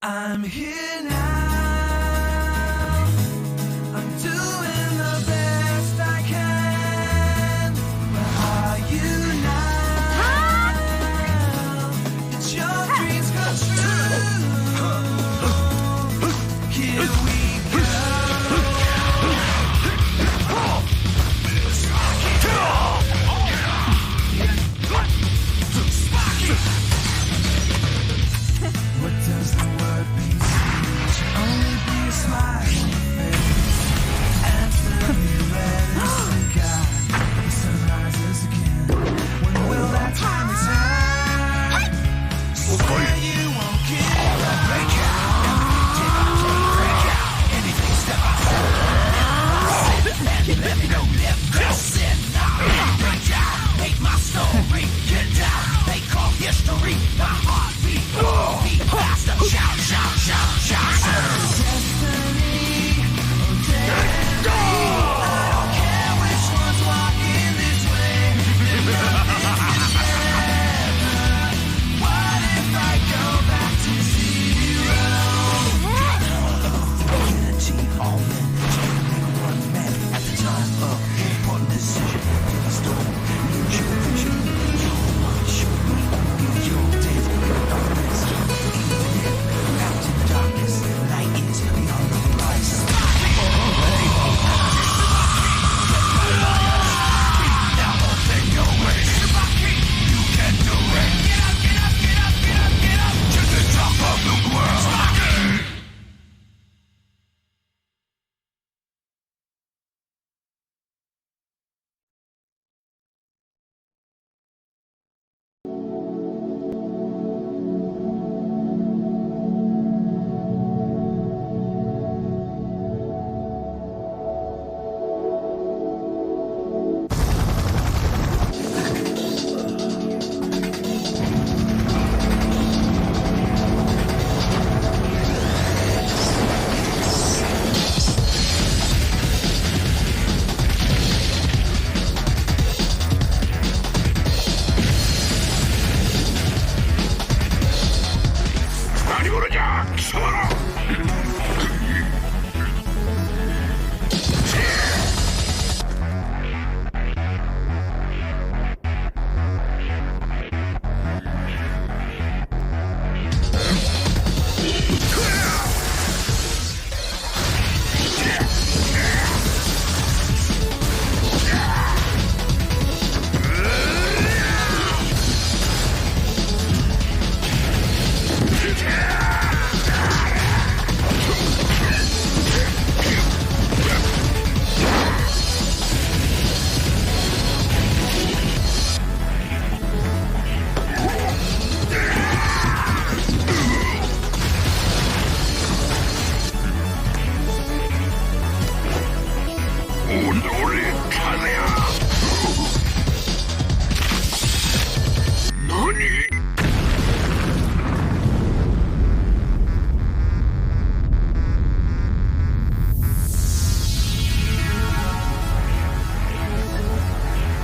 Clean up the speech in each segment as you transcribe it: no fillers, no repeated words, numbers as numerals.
I'm here now. I'm doing the best I can. Where are you now? It's your dreams come true. Here we go. What does the word mean? Should only be a smile on your face. Answer me, where is the God? The sun rises again. When will that time return? Swear you won't give up. Break out. Break out. Anything step outside. Let me know. Let go. Sin. Break out. Make my story. Get down. They call history. My heart beat. Beat faster. Shout, shout, shout, shout. Destiny. Oh, destiny. I don't care which one's walking this way. Nothing's together. What if I go back to zero? We can achieve all men. Make one man at the time of important decision. To the storm. Need your vision. Your one show me. Your days will be darkness. Even if wrapped in darkness, light is beyond the horizon. Now open your wings. You can do it. Get up, get up, get up, get up, get up. To the top of the world.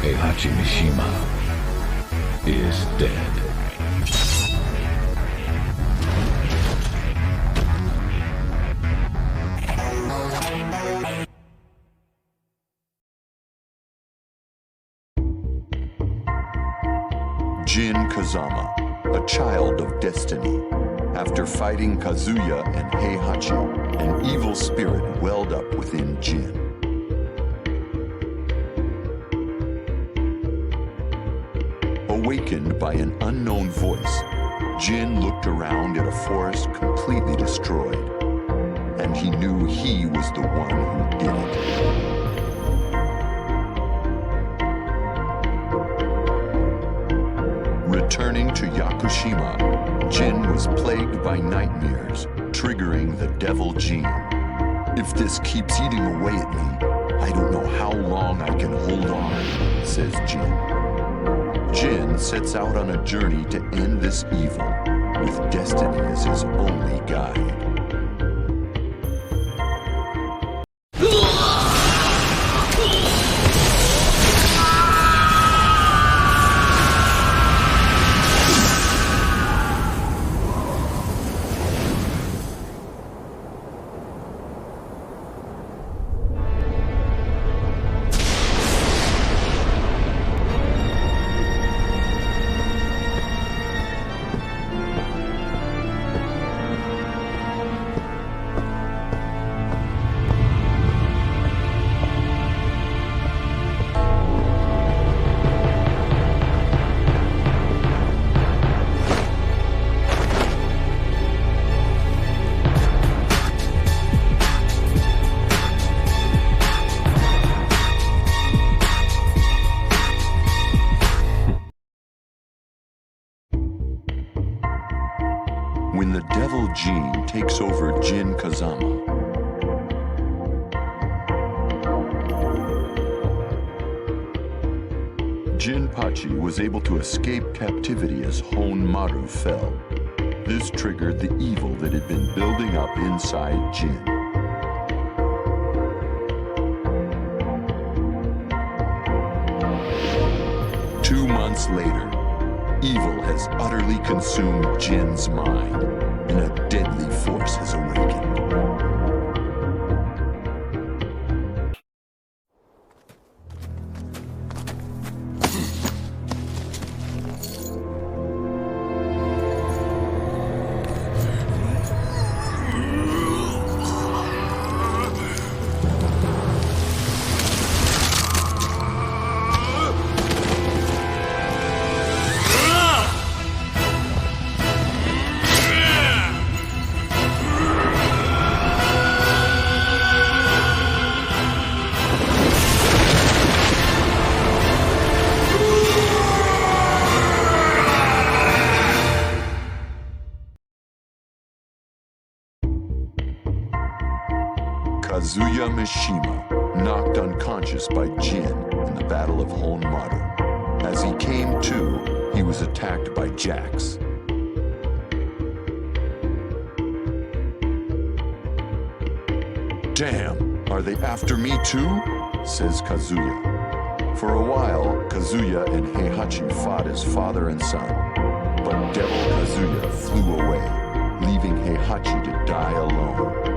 Heihachi Mishima is dead. Jin Kazama, a child of destiny. After fighting Kazuya and Heihachi, an evil spirit welled up within Jin. Awakened by an unknown voice, Jin looked around at a forest completely destroyed, and he knew he was the one who did it. Returning to Yakushima, Jin was plagued by nightmares, triggering the devil gene. If this keeps eating away at me, I don't know how long I can hold on, says Jin. Jin sets out on a journey to end this evil, with destiny as his only guide. when the devil gene takes over Jin Kazama. Jinpachi was able to escape captivity as Honmaru fell. This triggered the evil that had been building up inside Jin. Two months later, evil has utterly consumed Jin's mind, and a deadly force has awakened. Kazuya Mishima, knocked unconscious by Jin in the Battle of Honmaru. As he came to, he was attacked by Jax. Damn, are they after me too? Says Kazuya. For a while, Kazuya and Heihachi fought as father and son. But Devil Kazuya flew away, leaving Heihachi to die alone.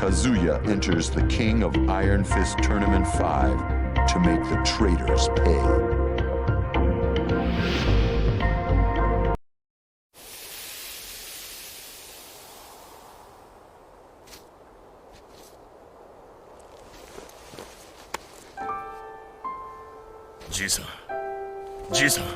Kazuya enters the King of Iron Fist Tournament 5 to make the traitors pay. Ji-san.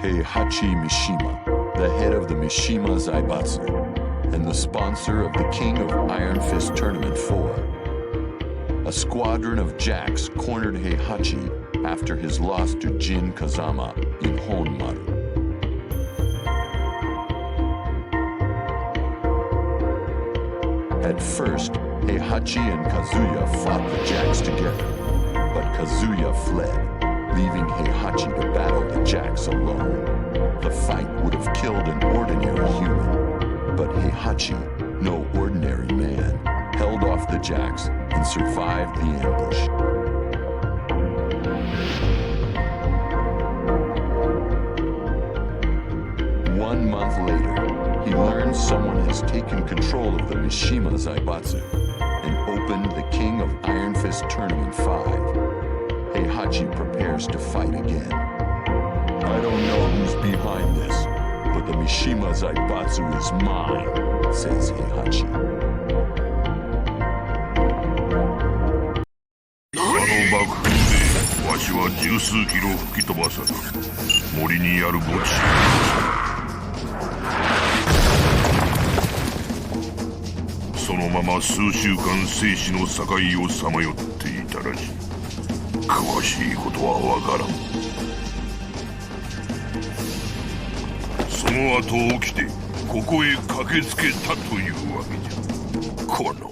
Heihachi Mishima, the head of the Mishima Zaibatsu, and the sponsor of the King of Iron Fist Tournament 4. A squadron of Jacks cornered Heihachi after his loss to Jin Kazama in Honmaru. At first, Heihachi and Kazuya fought the Jacks together, but Kazuya fled, leaving Heihachi to battle the Jacks alone. The fight would have killed an ordinary human, but Heihachi, no ordinary man, held off the Jacks and survived the ambush. One month later, he learns someone has taken control of the Mishima Zaibatsu and opened the King of Iron Fist Tournament 5. Heihachi prepares to fight again. I don't know who's behind this, but the Mishima Zaibatsu is mine, says Heihachi. 爆風でわしは十数キロ吹き飛ばされ森にある墓地そのまま数週間生死の境をさまよっていたらしい詳しいことはわからんその後起きてここへ駆けつけたというわけじゃこの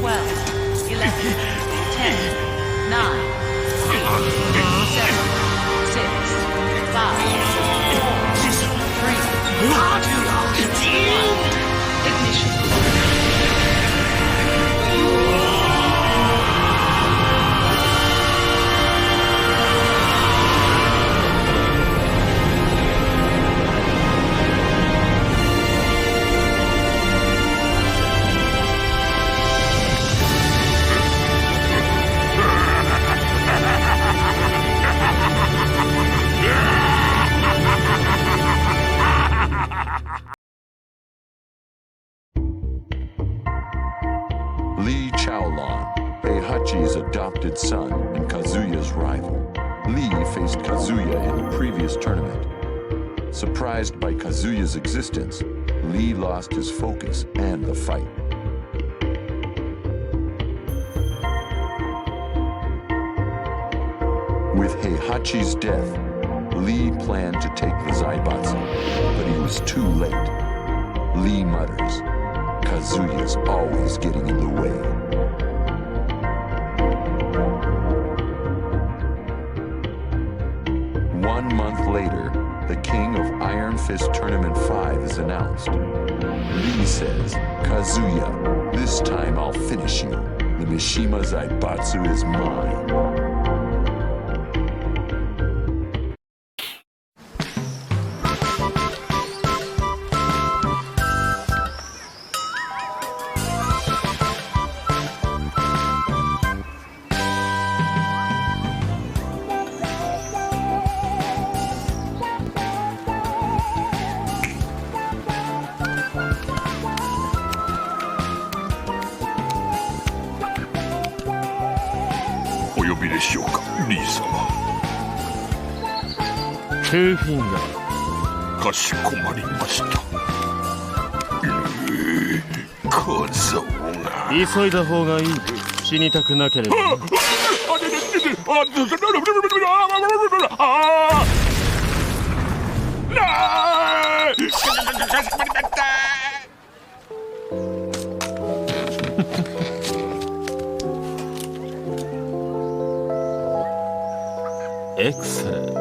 12, 11, 10, 10, 9, 7, 6, 5, 4, 3, 2, 1. Ignition. Heihachi's adopted son and Kazuya's rival. Lee faced Kazuya in a previous tournament. Surprised by Kazuya's existence, Lee lost his focus and the fight. With Heihachi's death, Lee planned to take the Zaibatsu, but he was too late. Lee mutters, "Kazuya's always getting in the way." One month later, the king of Iron Fist Tournament 5 is announced. Lee says, "Kazuya, this time I'll finish you. The Mishima Zaibatsu is mine."お呼びでしょうか、リー様。トゥーフィンガー。かしこまりました。小僧が急いだ方がいい。死にたくなければ。エクセレント。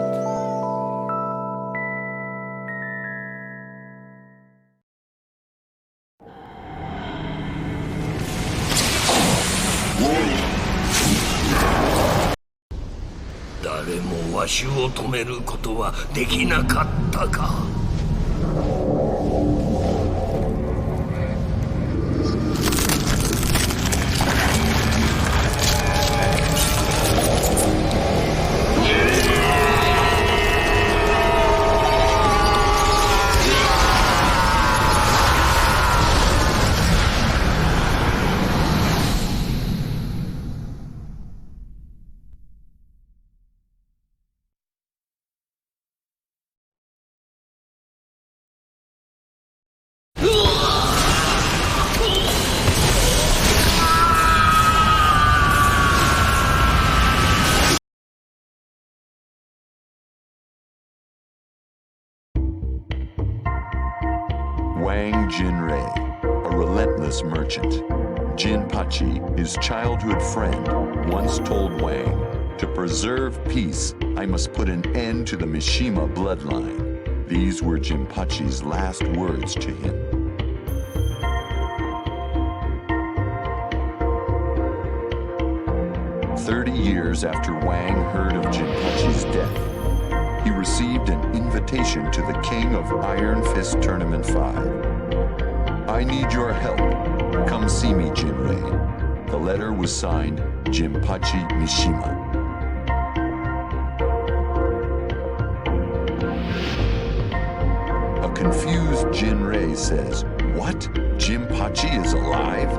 誰もわしを止めることはできなかったか。Wang Jinrei, a relentless merchant. Jinpachi, his childhood friend, once told Wang, "To preserve peace, I must put an end to the Mishima bloodline." These were Jinpachi's last words to him. "30 years after Wang heard of Jinpachi's death, he received an invitation to the king of Iron Fist Tournament 5. I need your help. Come see me, Jinrei." The letter was signed Jinpachi Mishima. A confused Jinrei says, "What? Jinpachi is alive?"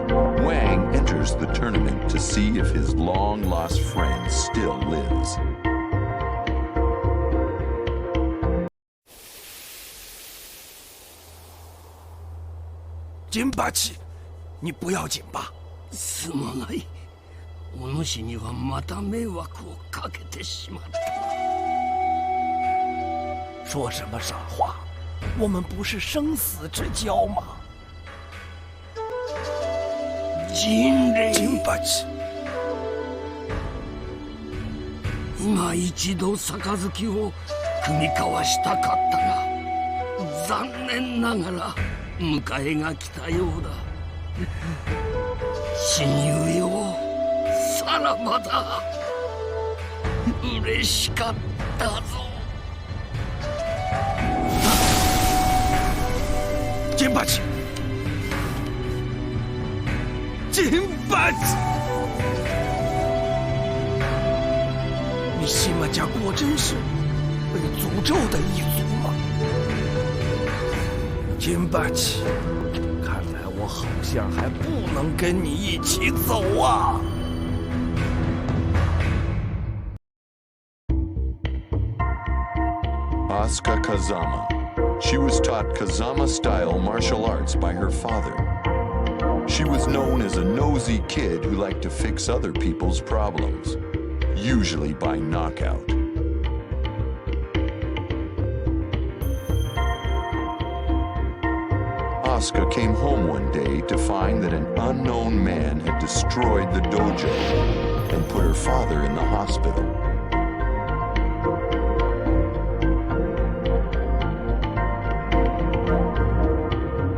Wang enters the tournament to see if his long-lost friend still lives. Jinpachi, 你不要紧吧？すまない。お主にはまた迷惑をかけてしまった。说什么傻话？我们不是生死之交吗Jinpachi，今一度杯を酌み交わしたかったが、残念ながら迎えが来たようだ。親友よ、さらばだ。嬉しかったぞ。金八，金八，你西马家果真是被诅咒的一族吗？金八七，看来我好像还不能跟你一起走啊。Asuka Kazama. She was taught Kazama-style martial arts by her father. She was known as a nosy kid who liked to fix other people's problems, usually by knockout. Asuka came home one day to find that an unknown man had destroyed the dojo and put her father in the hospital.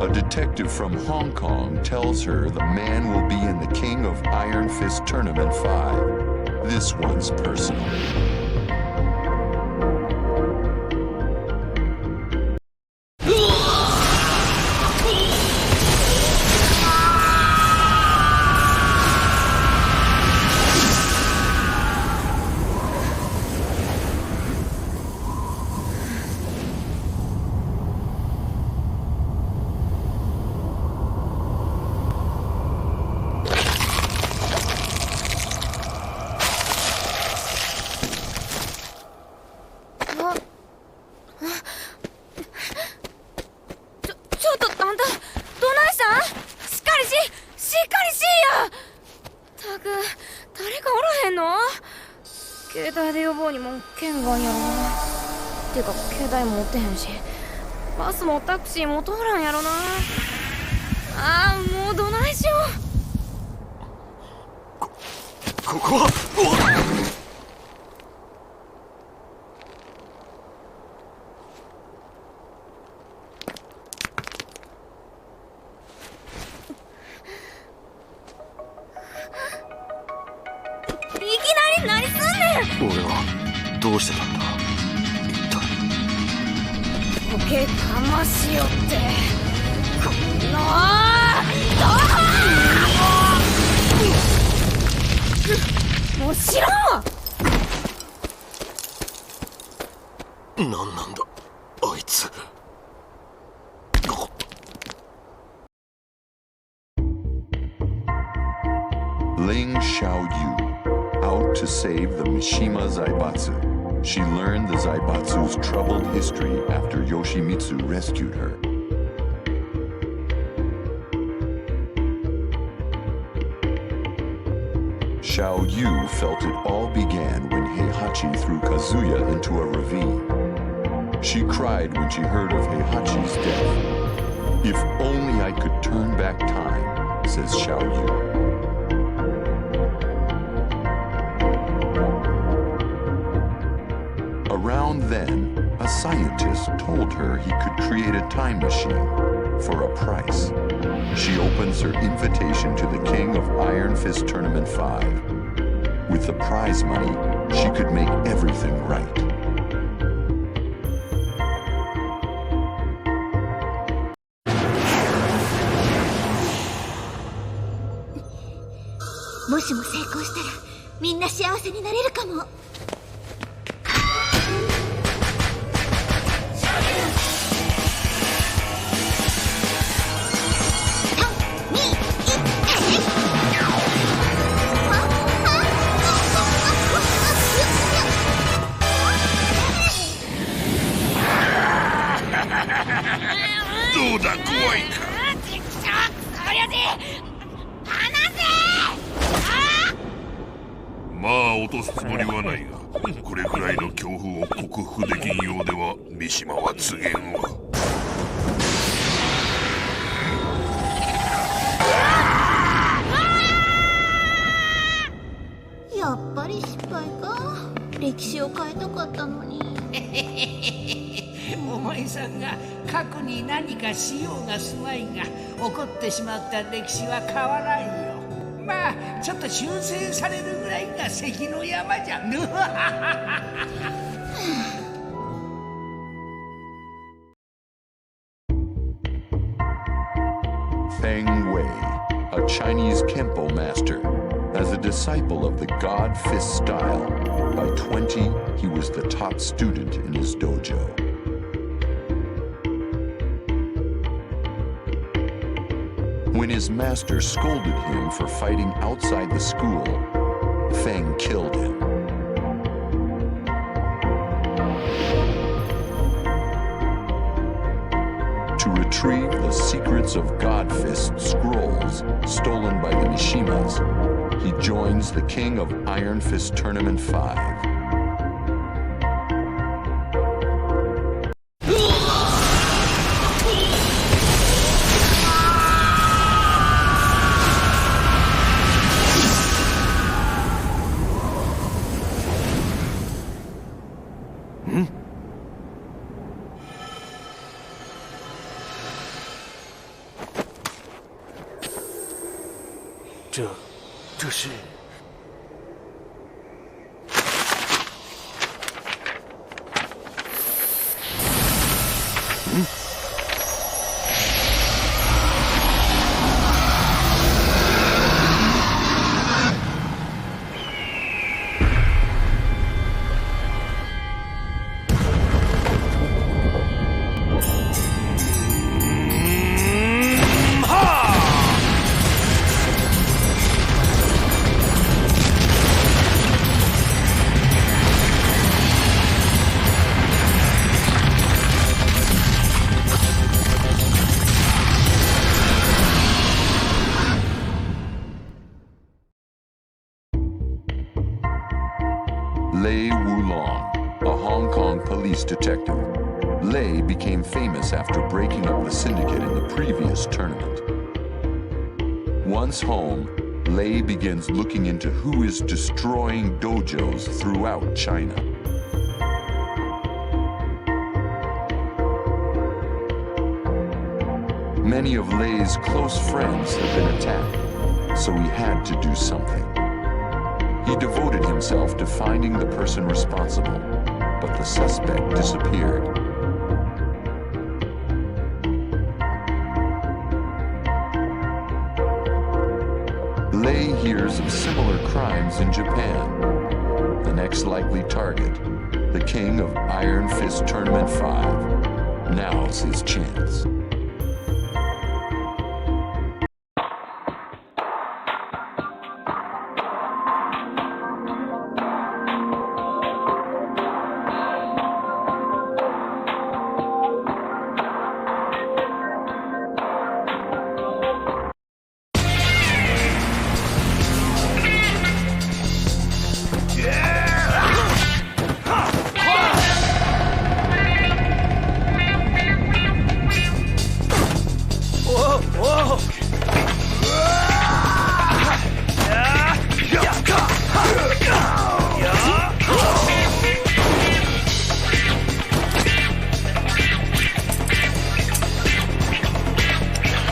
A detective from Hong Kong tells her the man will be in the King of Iron Fist Tournament 5. This one's personal.バスもタクシーも通らんやろな。ああ、もうどないしよう。ここはいきなり何すんねん。俺はどうしてたんだ。ボケかましよってこんなもう知らんわ。何なんだあいつ。Ling Xiaoyu, out to save the Mishima Zaibatsu. She learned the Zaibatsu's troubled history after Yoshimitsu rescued her. Xiao Yu felt it all began when Heihachi threw Kazuya into a ravine. She cried when she heard of Heihachi's death. If only I could turn back time, says Xiao Yu. Around then, a scientist told her he could create a time machine for a price. She opens her invitation to the King of Iron Fist Tournament 5. With the prize money, she could make everything right. もしも成功したらみんな幸せになれるかも。どうだ怖いか。まあ落とすつもりはないが、これくらいの恐怖を克服できんようでは三島は告げんわ。やっぱり失敗か。歴史を変えたかったのに。お前さんが過去に何かしようがすまいが、起こってしまった歴史は変わらんよ。まあちょっと修正されるぐらいが関の山じゃん。Feng Wei, a Chinese Kempo master, as a disciple of the God Fist style. By 20, he was the top student in his dojo. When his master scolded him for fighting outside the school, Feng killed him. To retrieve the secrets of God Fist scrolls stolen by the Mishimas, he joins the King of Iron Fist Tournament 5. Hmm? 这是Lei Wulong, a Hong Kong police detective. Lei became famous after breaking up the syndicate in the previous tournament. Once home, Lei begins looking into who is destroying dojos throughout China. Many of Lei's close friends have been attacked, so he had to do something. He devoted himself to finding the person responsible, but the suspect disappeared. Lei hears of similar crimes in Japan. The next likely target, the King of Iron Fist Tournament 5. Now's his chance.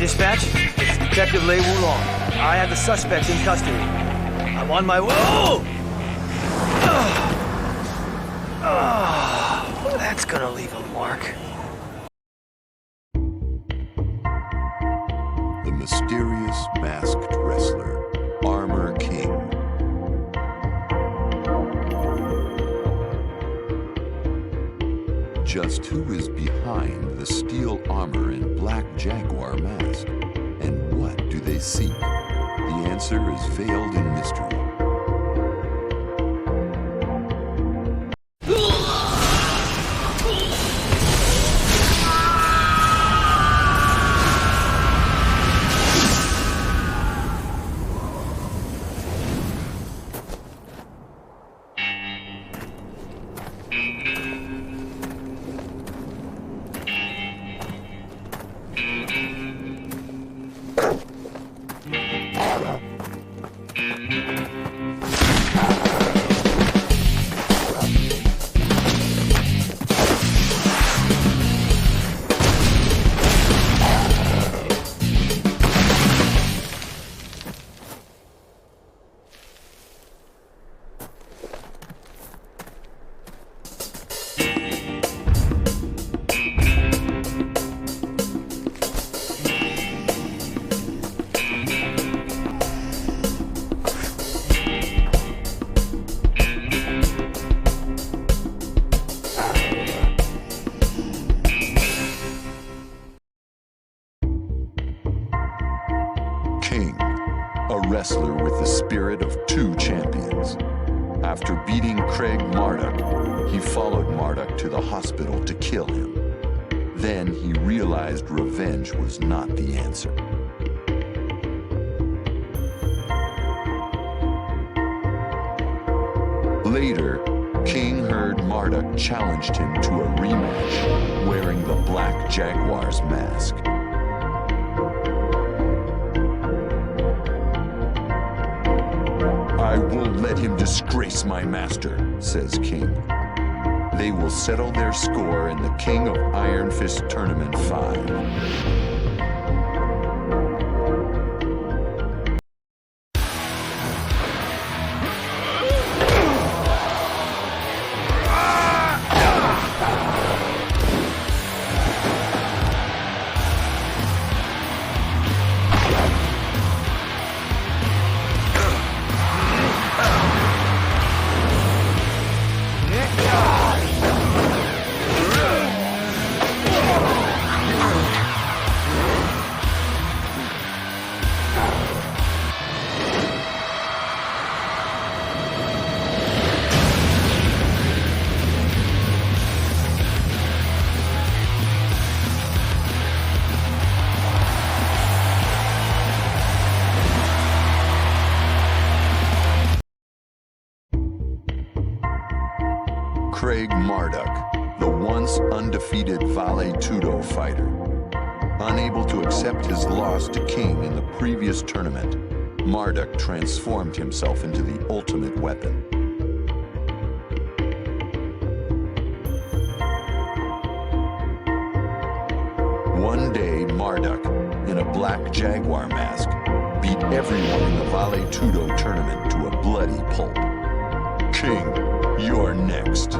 Dispatch, it's Detective Lei Wulong. I have the suspect in custody. I'm on my way. Oh! That's gonna leave a mark. The mysterious masked wrestler, Mehar Kingx. Just who is behind the steel armor and black jaguar mask? And what do they seek? The answer is veiled in mystery. a wrestler with the spirit of two champions. After beating Craig Marduk, he followed Marduk to the hospital to kill him. Then he realized revenge was not the answer. Later, King heard Marduk challenged him to a rematch wearing the Black Jaguar's mask. I won't let him disgrace my master, says King. They will settle their score in the King of Iron Fist Tournament 5. Craig Marduk, the once undefeated Vale Tudo fighter. Unable to accept his loss to King in the previous tournament, Marduk transformed himself into the ultimate weapon. One day, Marduk, in a Black Jaguar mask, beat everyone in the Vale Tudo tournament to a bloody pulp. King, you're next.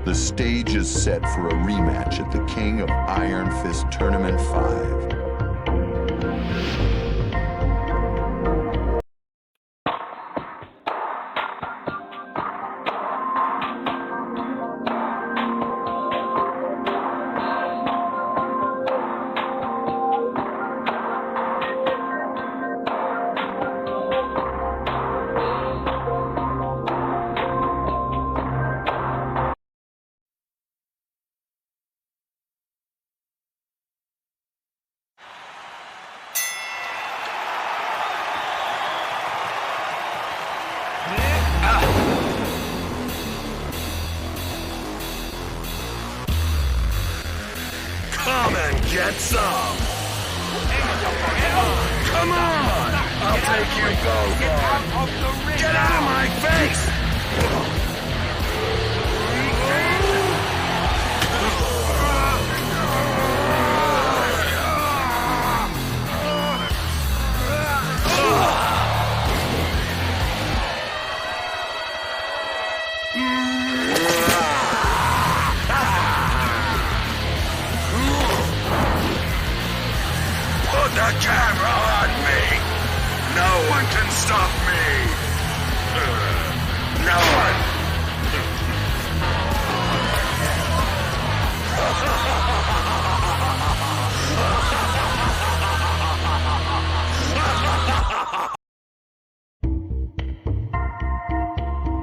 The stage is set for a rematch at the King of Iron Fist Tournament 5. Come and get some! Come on! I'll take you both on! Get out of my face! Put the camera on me! No one can stop me! No one!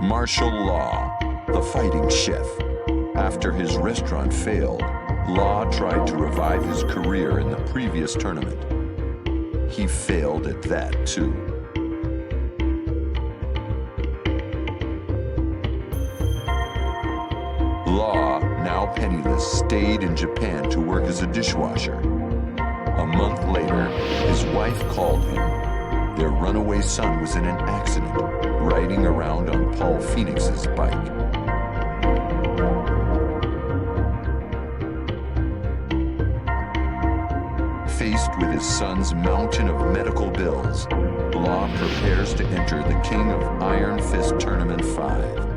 Martial Law, the fighting chef. After his restaurant failed, Law tried to revive his career in the previous tournament. He failed at that, too. Law, now penniless, stayed in Japan to work as a dishwasher. A month later, his wife called him. Their runaway son was in an accident, riding around on Paul Phoenix's bike. Faced with his son's mountain of medical bills, Law prepares to enter the King of Iron Fist Tournament 5.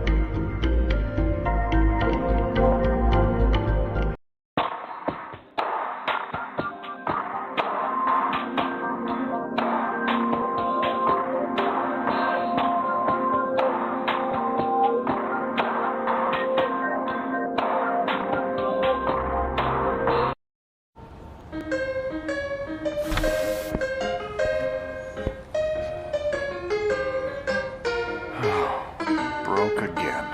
Broke again.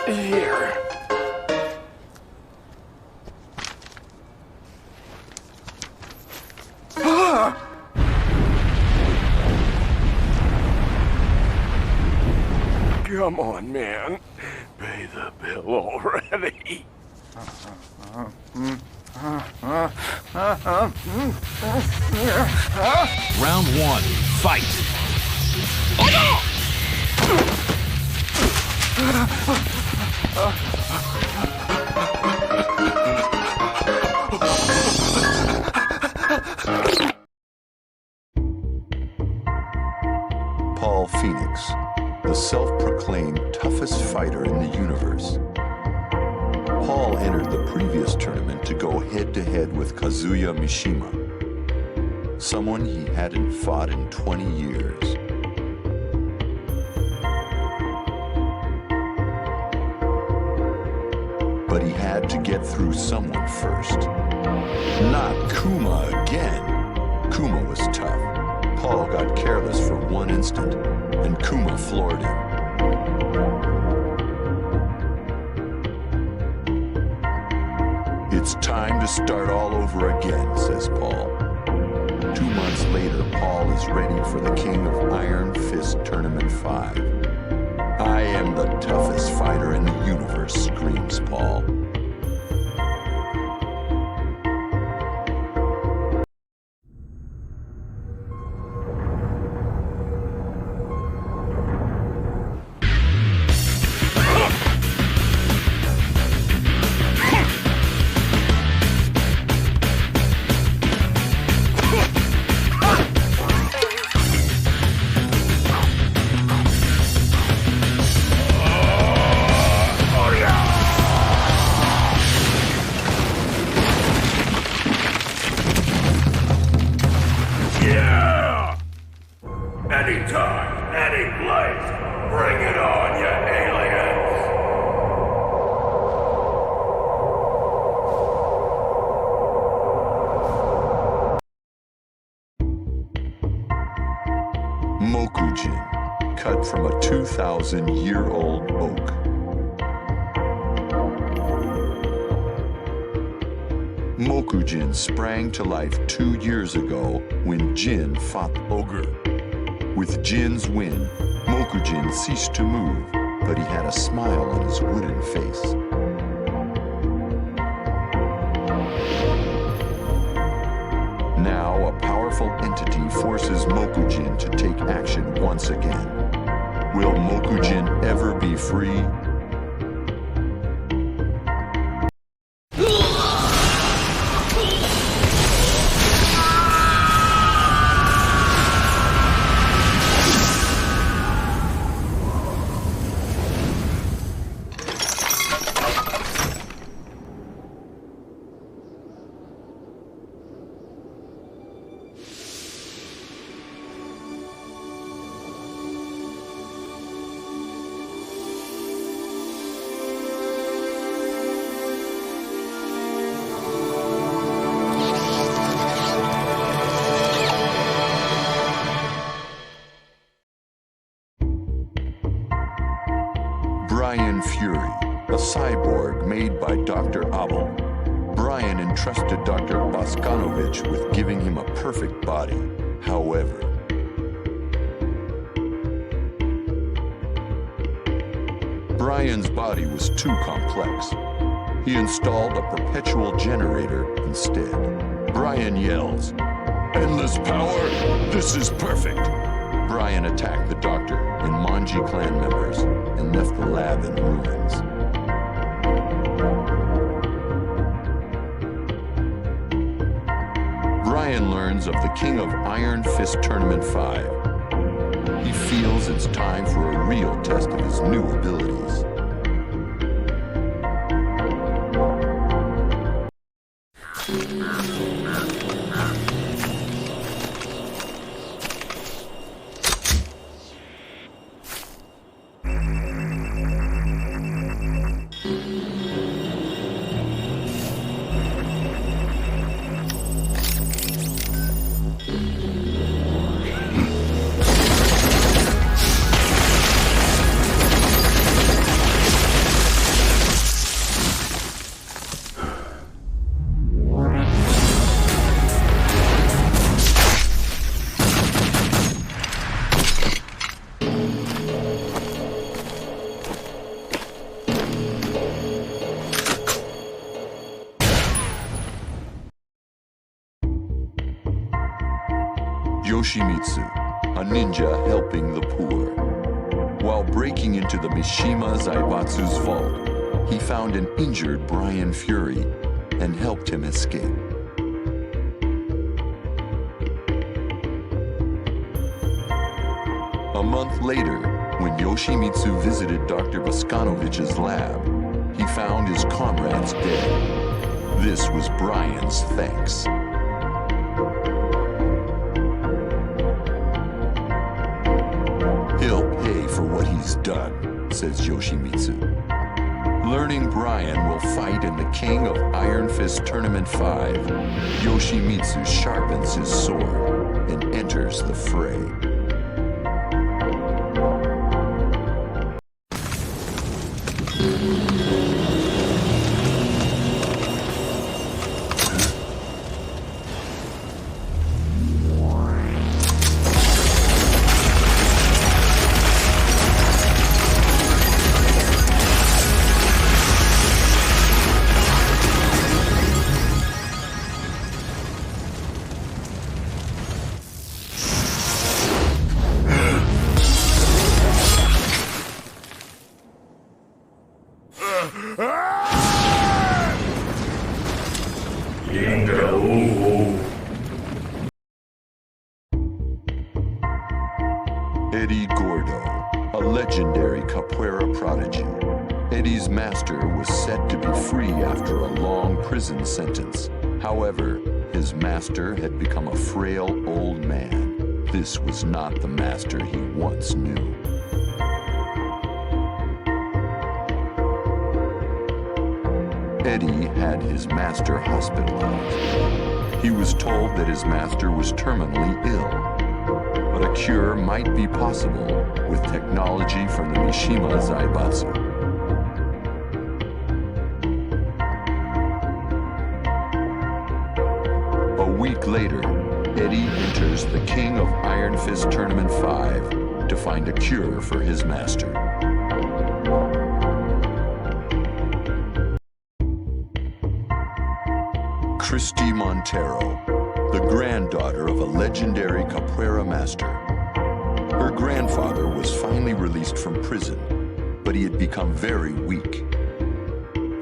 Here. Come on, man. Pay the bill already. Round one, fight. Paul Phoenix, the self-proclaimed toughest fighter in the universe. Paul entered the previous tournament to go head-to-head with Kazuya Mishima, someone he hadn't fought in 20 years. But he had to get through someone first. Not Kuma again. Kuma was tough. Paul got careless for one instant, and Kuma floored him. It's time to start all over again, says Paul. 2 months later, Paul is ready for the King of Iron Fist Tournament 5. I am the toughest fighter in the universe, screams Paul. Anytime, any place, bring it on, you aliens! Mokujin, cut from a 2,000-year-old oak. Mokujin sprang to life 2 years ago when Jin fought the ogre. With Jin's win, Mokujin ceased to move, but he had a smile on his wooden face. Now, a powerful entity forces Mokujin to take action once again. Will Mokujin ever be free? Brian Fury, a cyborg made by Dr. Abel. Brian entrusted Dr. Boskanovich with giving him a perfect body. However, Brian's body was too complex. He installed a perpetual generator instead. Brian yells, "Endless power! This is perfect!" Brian attacked the doctor and Manji clan members and left the lab in ruins. Brian learns of the King of Iron Fist Tournament 5. feels it's time for a real test of his new abilities. Yoshimitsu, a ninja helping the poor. While breaking into the Mishima Zaibatsu's vault, he found an injured Brian Fury and helped him escape. A month later, when Yoshimitsu visited Dr. Voskanovich's lab, he found his comrades dead. This was Brian's thanks. He'll pay for what he's done, says Yoshimitsu. Learning Brian will fight in the King of Iron Fist Tournament 5, Yoshimitsu sharpens his sword and enters the fray. Eddie Gordo, a legendary capoeira prodigy. Eddie's master was set to be free after a long prison sentence. However, his master had become a frail old man. This was not the master he once knew. Eddie had his master hospitalized. He was told that his master was terminally ill, but a cure might be possible with technology from the Mishima Zaibatsu. A week later, Eddie enters the King of Iron Fist Tournament 5 to find a cure for his master. Christy Montero, the granddaughter of a legendary capoeira master. Her grandfather was finally released from prison, but he had become very weak.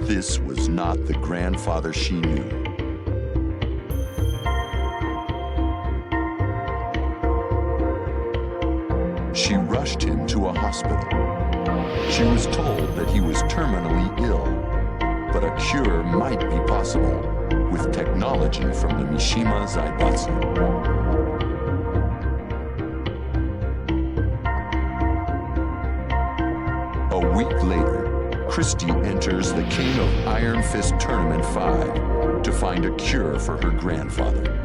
This was not the grandfather she knew. She rushed him to a hospital. She was told that he was terminally ill, but a cure might be possible with technology from the Mishima Zaibatsu. A week later, Christy enters the King of Iron Fist Tournament 5 to find a cure for her grandfather.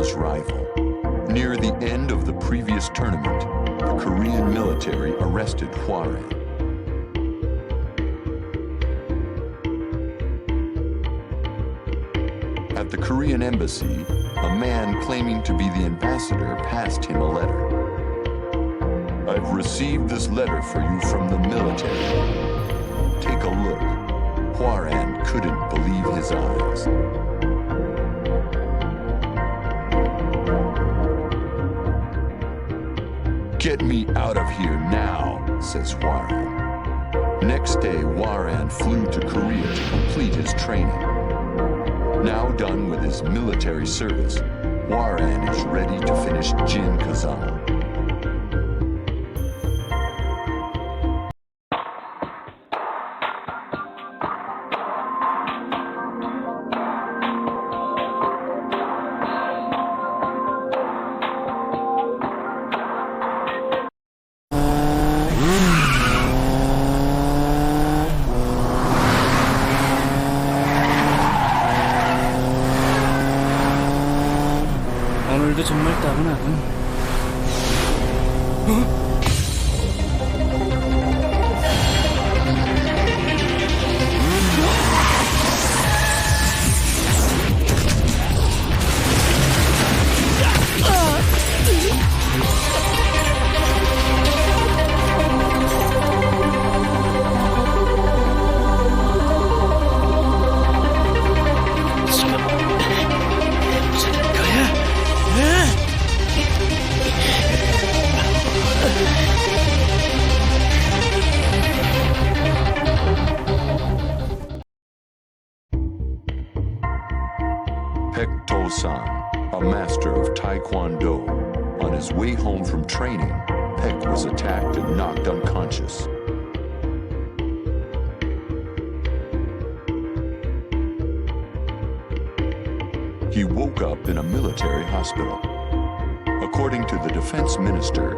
ruthless rival. Near the end of the previous tournament, the Korean military arrested Hwaran. At the Korean embassy, a man claiming to be the ambassador passed him a letter. "I've received this letter for you from the military. Take a look." Hwaran couldn't believe his eyes. "Get me out of here now," says Hwaran. Next day, Hwaran flew to Korea to complete his training. Now done with his military service, Hwaran is ready to finish Jin Kazama. 오늘도 정말 따분하군. Pek-to-san, a master of Taekwondo. On his way home from training, Pek was attacked and knocked unconscious. He woke up in a military hospital. According to the defense minister,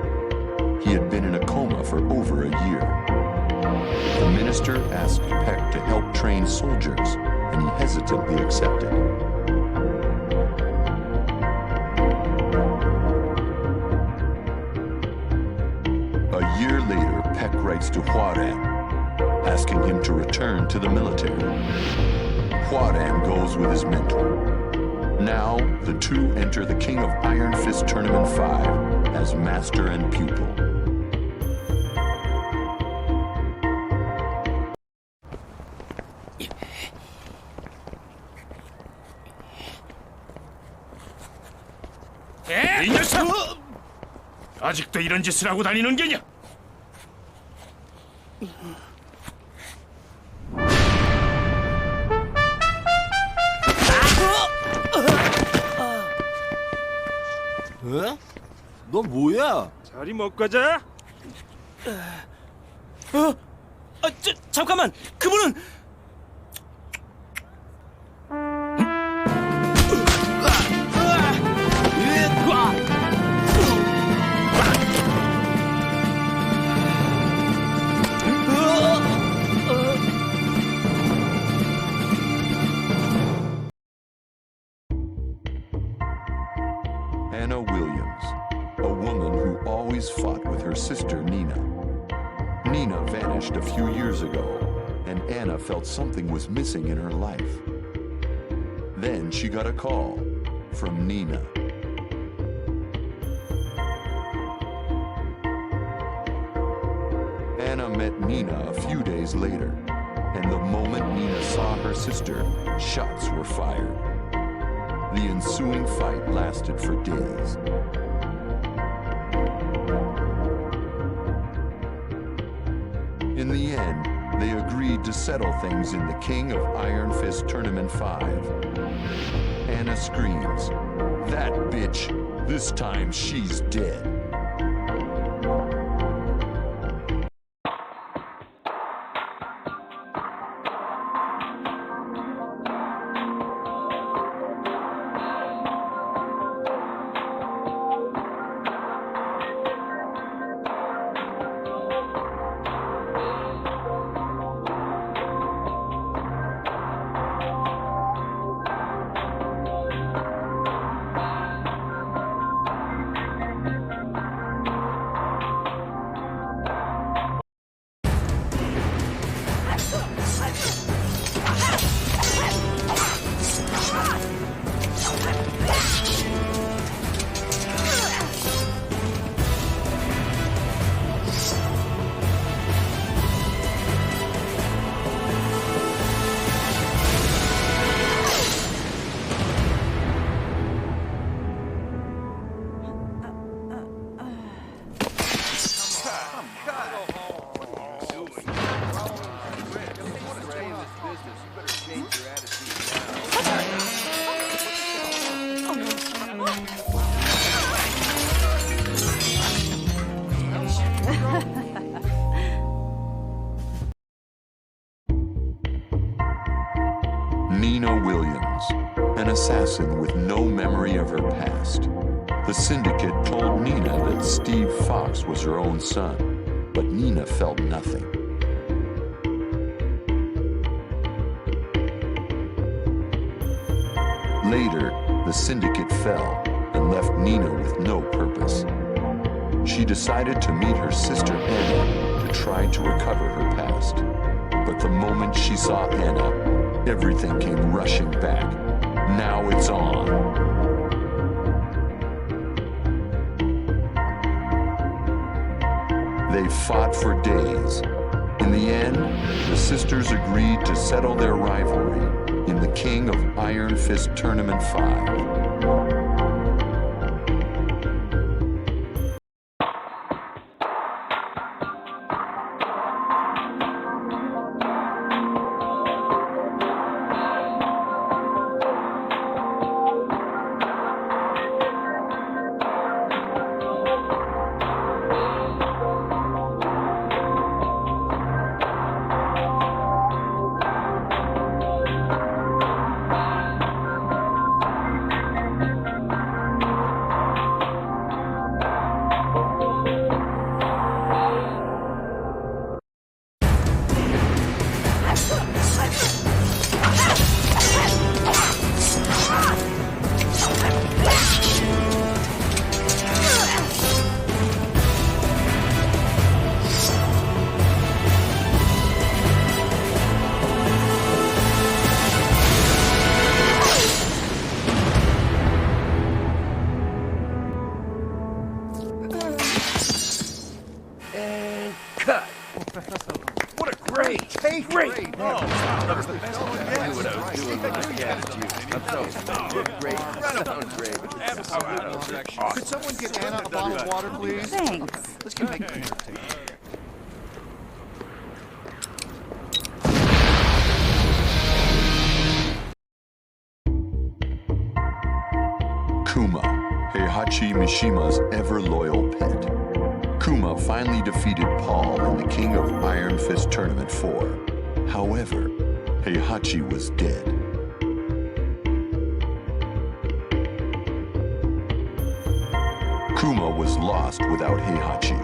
he had been in a coma for over a year. The minister asked Pek to help train soldiers, and he hesitantly accepted. A year later, Pek writes to Hwaran, asking him to return to the military. Hwaran goes with his mentor. Now, the two enter the King of Iron Fist Tournament 5 as master and pupil. 이 녀석! 아직도 이런 짓을 하고 다니는 게냐? 에? 너 뭐야? 자리 먹고 가자. 잠깐만. 그분은 Anna Williams, a woman who always fought with her sister Nina. Nina vanished a few years ago, and Anna felt something was missing in her life. Then she got a call from Nina. Anna met Nina a few days later, and the moment Nina saw her sister, shots were fired. The ensuing fight lasted for days. In the end, they agreed to settle things in the King of Iron Fist Tournament 5. Anna screams, "That bitch! This time she's dead." an assassin with no memory of her past. The syndicate told Nina that Steve Fox was her own son, but Nina felt nothing. Later, the syndicate fell and left Nina with no purpose. She decided to meet her sister Anna to try to recover her past. But the moment she saw Anna, everything came rushing back. Now it's on. They fought for days. In the end, the sisters agreed to settle their rivalry in the King of Iron Fist Tournament 5. What a great take! Great! Oh, that was the best. I knew what I was doing when I cast you. Great. Sounds great. Absolutely. Could someone get Anna a bottle of water, please? Thanks. Let's get make it. Kuma, Heihachi Mishima's ever-loyal pet. Kuma finally defeated Paul in the King of Iron Fist Tournament 4. However, Heihachi was dead. Kuma was lost without Heihachi.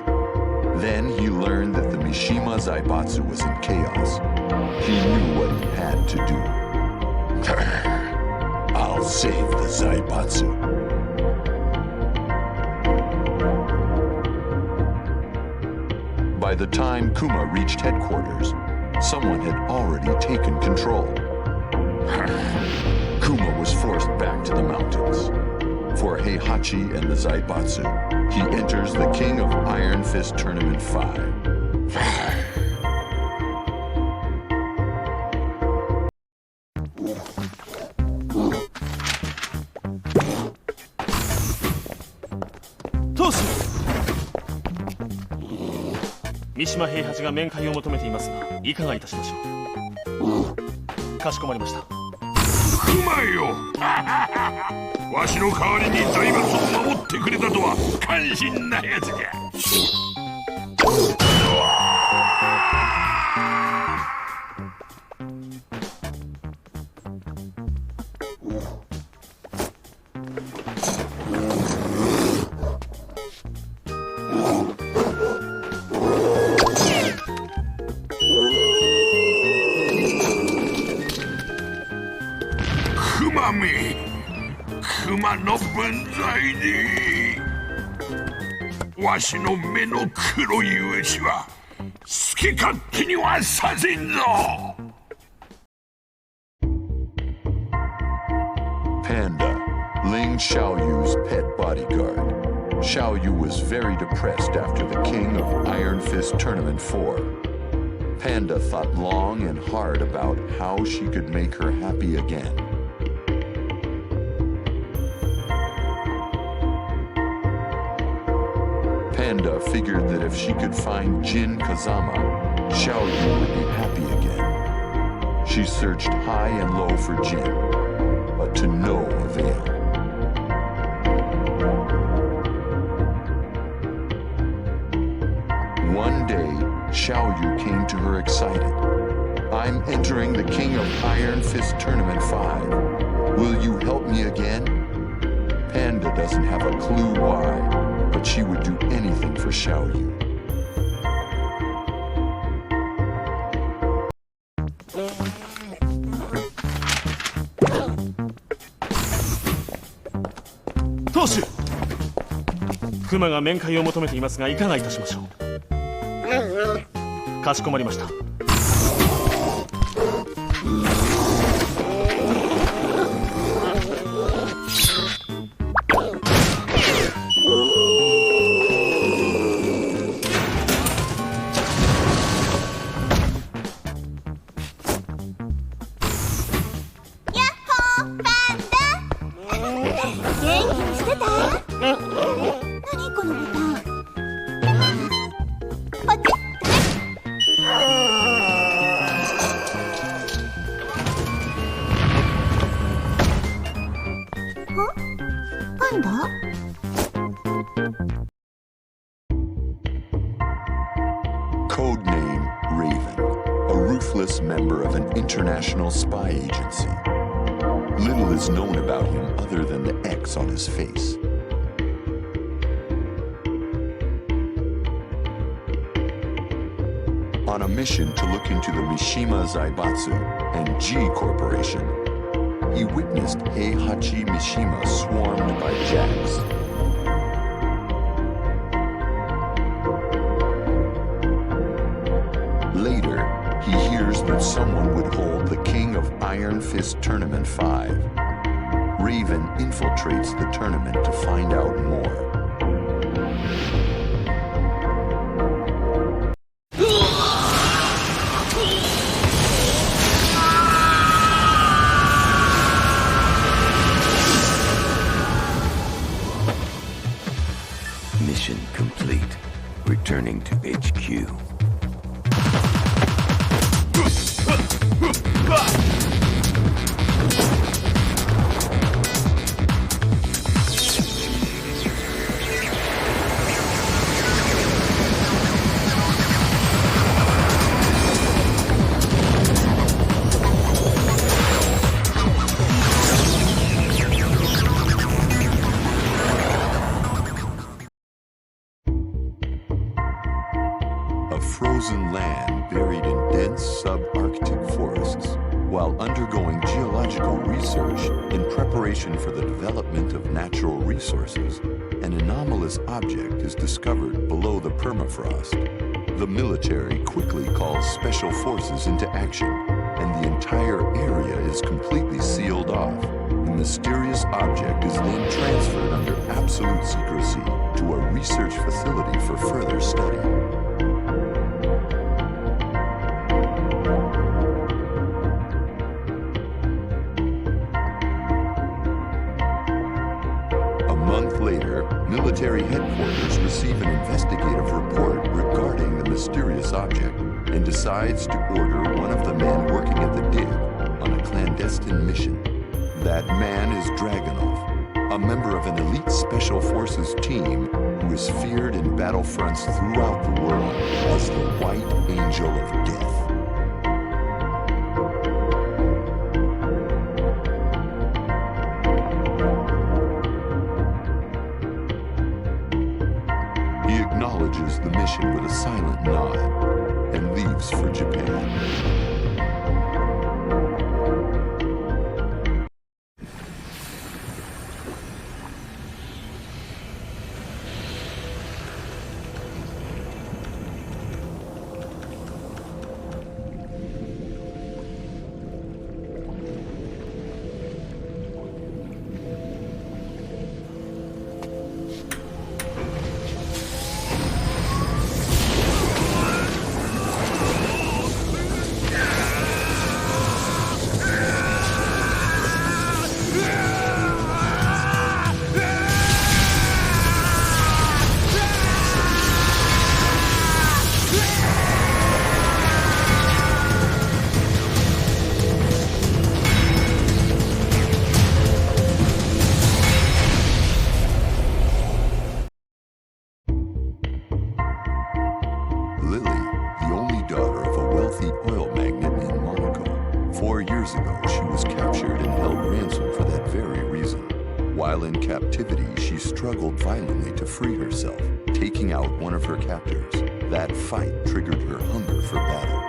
Then he learn't that the Mishima Zaibatsu was in chaos. He knew what he had to do. I'll save the Zaibatsu. By the time Kuma reached headquarters, someone had already taken control. Kuma was forced back to the mountains. For Heihachi and the Zaibatsu, he enters the King of Iron Fist Tournament 5.三島平八が面会を求めていますが、いかがいたしましょう。かしこまりました。熊よわしの代わりに財閥を守ってくれたとは感心なやつじゃ。熊の分際にわしの目の黒い牛は好き勝手にはさせんぞ。Panda, Ling Xiaoyu's pet bodyguard. Xiaoyu was very depressed after the King of Iron Fist Tournament 4. Panda thought long and hard about how she could make her happy again. Panda figured that if she could find Jin Kazama, Xiaoyu would be happy again. She searched high and low for Jin, but to no avail. One day, Xiaoyu came to her excited. I'm entering the King of Iron Fist Tournament 5. Will you help me again? Panda doesn't have a clue why, but she would do anything for Xiaoyu. 当主、クマが面会を求めていますがいかがいたしましょう。かしこまりました。Codename Raven, a ruthless member of an international spy agency. Little is known about him other than the X on his face. On a mission to look into the Mishima Zaibatsu and G Corporation, he witnessed Heihachi Mishima swarmed by jacks. Later, he hears that someone would hold the King of Iron Fist Tournament 5. Raven infiltrates the tournament to find out more. Mission complete. Returning to HQ. Frozen land buried in dense subarctic forests. While undergoing geological research in preparation for the development of natural resources, an anomalous object is discovered below the permafrost. The military quickly calls special forces into action, and the entire area is completely sealed off. The mysterious object is then transferred under absolute secrecy to a research facility for further study. Later, military headquarters receive an investigative report regarding the mysterious object and decides to order one of the men working at the dig on a clandestine mission. That man is Dragunov, a member of an elite special forces team who is feared in battlefronts throughout the world as the White Angel of Death. Acknowledges the mission with a silent nod and leaves for Japan. Lily, the only daughter of a wealthy oil magnate in Monaco. 4 years ago, she was was captured and held ransom for that very reason. While in captivity, she struggled violently to free herself, taking out one of her captors. That fight triggered her hunger for battle.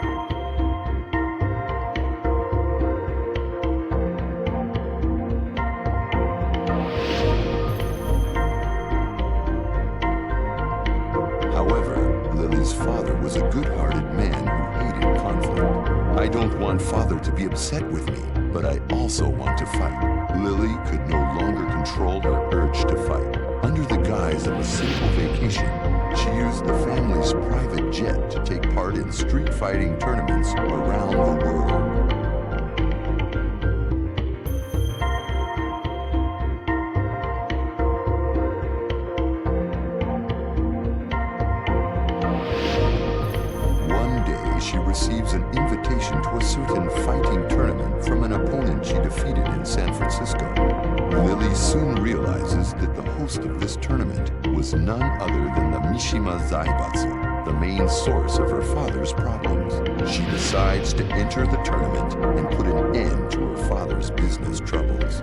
However, Lily's father was a good-hearted man who hated conflict. I don't want father to be upset with me, but I also want to fight. Lily could no longer control her urge to fight. Under the guise of a simple vacation, she used the family's private jet to take part in street fighting tournaments around the world. One day, she receives an invitation to a certain fighting tournament from an opponent she defeated in San Francisco. Lily soon realizes that the host of this tournament was none other than the Mishima Zaibatsu, the main source of her father's problems. She decides to enter the tournament and put an end to her father's business troubles.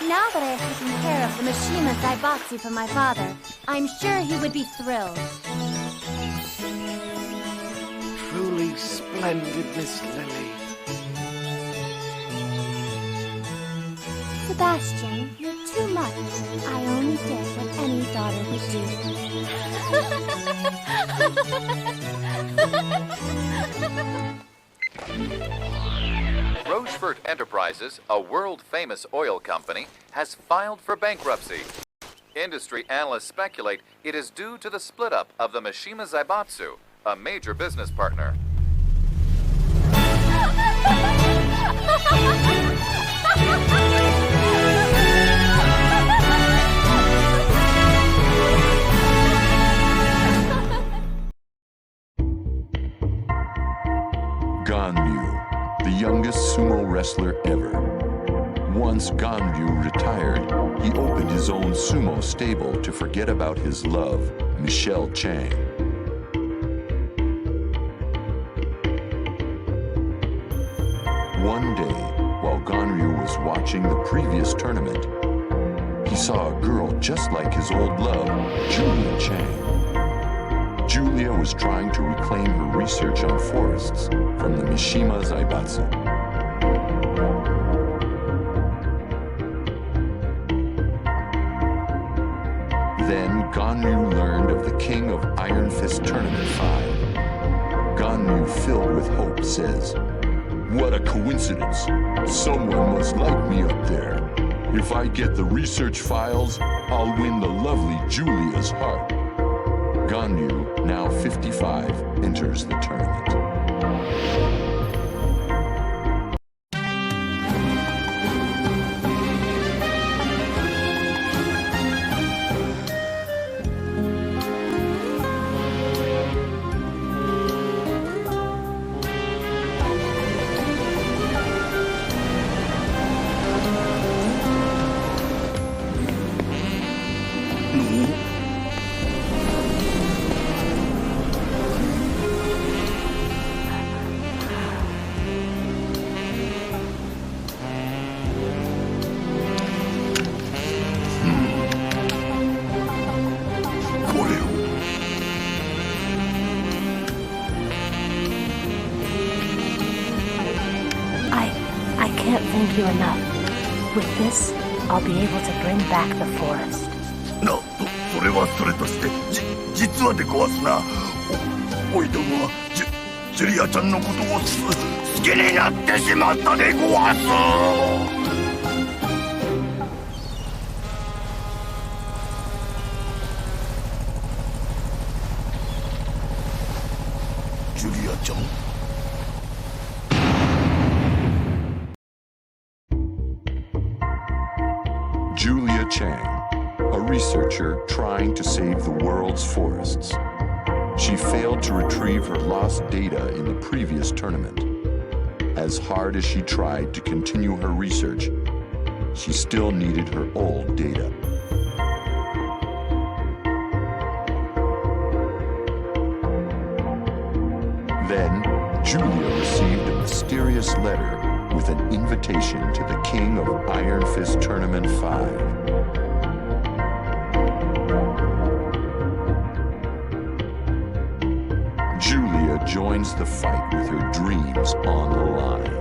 Now that I have taken care of the Mishima Zaibatsu for my father, I'm sure he would be thrilled. Truly splendid, Miss Lily. Sebastian, you're too much. I only did what any daughter would do. Rochefort Enterprises, a world-famous oil company, has filed for bankruptcy. Industry analysts speculate it is due to the split-up of the Mishima Zaibatsu, a major business partner. Ganryu, the youngest sumo wrestler ever. Once Ganryu retired, he opened his own sumo stable to forget about his love, Michelle Chang. One day, while Ganryu was watching the previous tournament, he saw a girl just like his old love, Julia Chang. Julia was trying to reclaim her research on forests from the Mishima Zaibatsu. Then Ganryu learned of the King of Iron Fist Tournament 5. Ganryu, filled with hope, says, "What a coincidence! Someone must like me up there. If I get the research files, I'll win the lovely Julia's heart." Ganryu, now 55, enters the tournament. I can't thank you enough. With this, I'll be able to bring back the forest. それはそれとして、実はでごわすな。おいどもはジュリアちゃんのことを好きになってしまったでごわす。ジュリアちゃん。Julia Chang, a researcher trying to save the world's forests. She failed to retrieve her lost data in the previous tournament. As hard as she tried to continue her research, she still needed her old data. Then, Julia received a mysterious letter with an invitation to the King of Iron Fist Tournament 5. Julia joins the fight with her dreams on the line.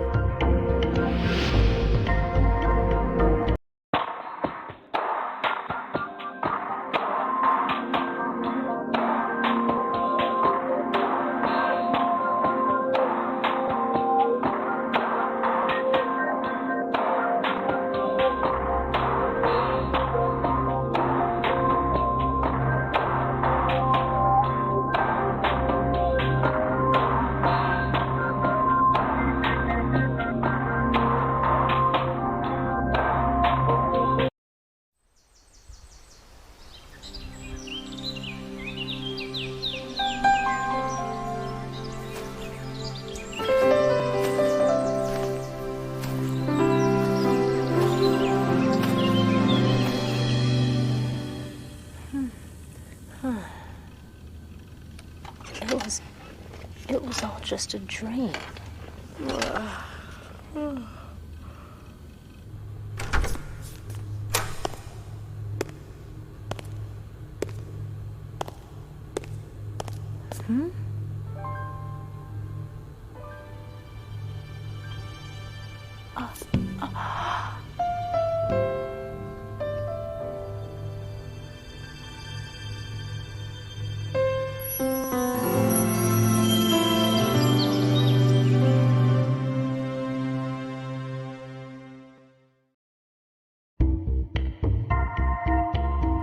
It was all just a dream.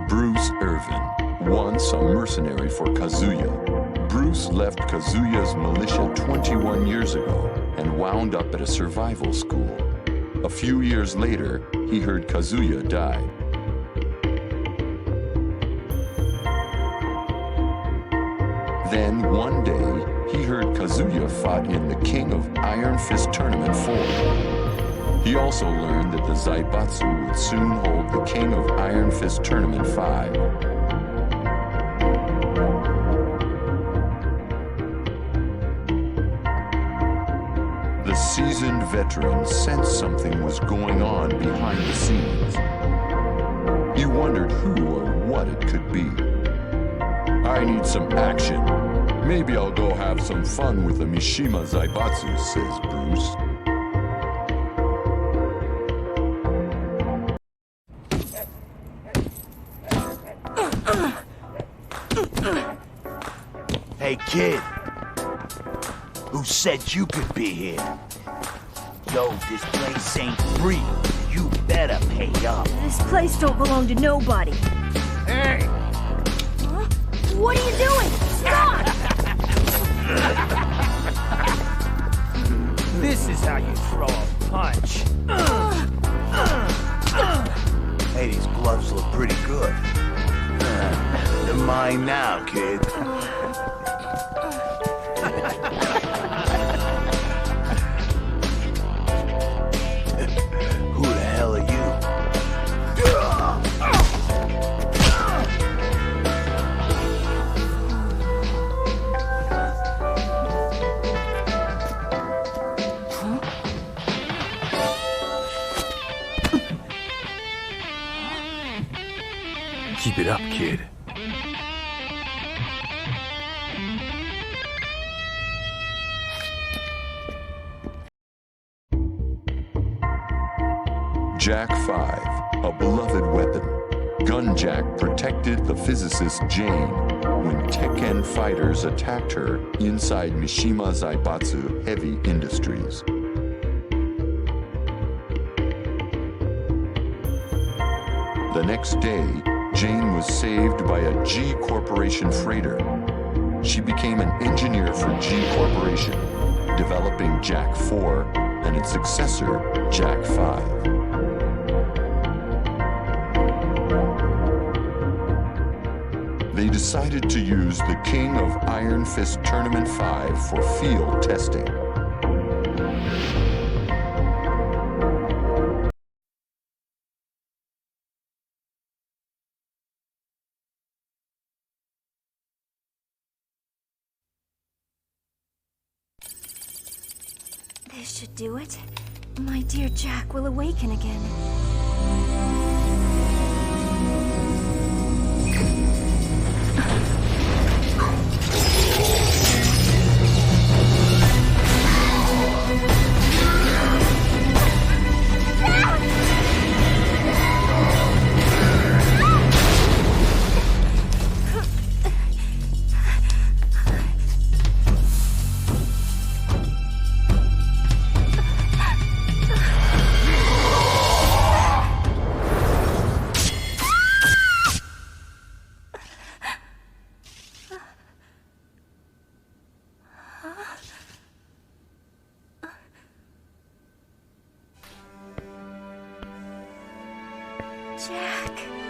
Bruce Irvin, once a mercenary for Kazuya. Bruce left Kazuya's militia 21 years ago and wound up at a survival school. A few years later, he heard Kazuya died. Then, one day, he heard Kazuya fought in the King of Iron Fist Tournament 4. He also learned that the Zaibatsu would soon hold the King of Iron Fist Tournament 5. The seasoned veteran sensed something was going on behind the scenes. He wondered who or what it could be. I need some action. Maybe I'll go have some fun with the Mishima Zaibatsu, says Bruce. Hey, kid. Who said you could be here? Yo, this place ain't free. You better pay up. This place don't belong to nobody. Hey! Huh? What are you doing? Stop! This is how you throw a punch. Hey, these gloves look pretty good. They're mine now, kid. Who the hell are you? Keep it up, kid. Jack 5, a beloved weapon. Gunjack protected the physicist Jane when Tekken fighters attacked her inside Mishima Zaibatsu Heavy Industries. The next day, Jane was saved by a G Corporation freighter. She became an engineer for G Corporation, developing Jack 4 and its successor, Jack 5. They decided to use the King of Iron Fist Tournament 5 for field testing. This should do it. My dear Jack will awaken again. Jack.